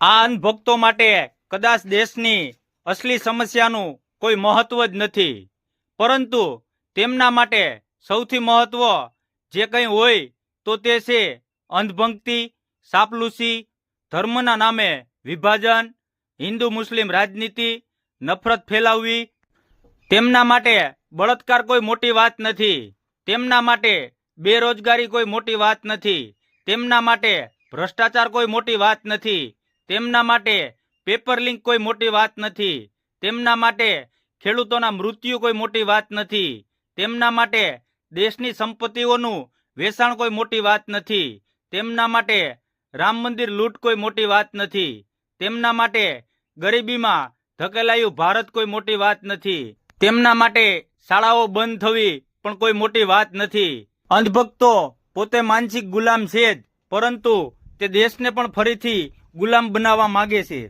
આ અંધભક્તો માટે કદાચ દેશની અસલી સમસ્યાનું કોઈ મહત્વ જ નથી, પરંતુ તેમના માટે સૌથી મહત્વ જે કંઈ હોય તો તે છે અંધભક્તિ, ચાપલૂસી, ધર્મના નામે વિભાજન, હિન્દુ મુસ્લિમ રાજનીતિ, નફરત ફેલાવવી. તેમના માટે બળાત્કાર કોઈ મોટી વાત નથી, તેમના માટે બેરોજગારી કોઈ મોટી વાત નથી, તેમના માટે ભ્રષ્ટાચાર કોઈ મોટી વાત નથી, તેમના માટે પેપર લીક કોઈ મોટી વાત નથી, તેમના માટે ખેડૂતોના મૃત્યુ કોઈ મોટી વાત નથી, તેમના માટે દેશની સંપત્તિઓનું વેચાણ કોઈ મોટી વાત નથી, તેમના માટે રામ મંદિર લૂંટ કોઈ મોટી વાત નથી, તેમના માટે ગરીબીમાં ધકેલાયું ભારત કોઈ મોટી વાત નથી, તેમના માટે શાળાઓ બંધ થવી પણ કોઈ મોટી વાત નથી. અંધભક્તો પોતે માનસિક ગુલામ છે જ, પરંતુ તે દેશને પણ ફરીથી ગુલામ બનાવવા માંગે છે.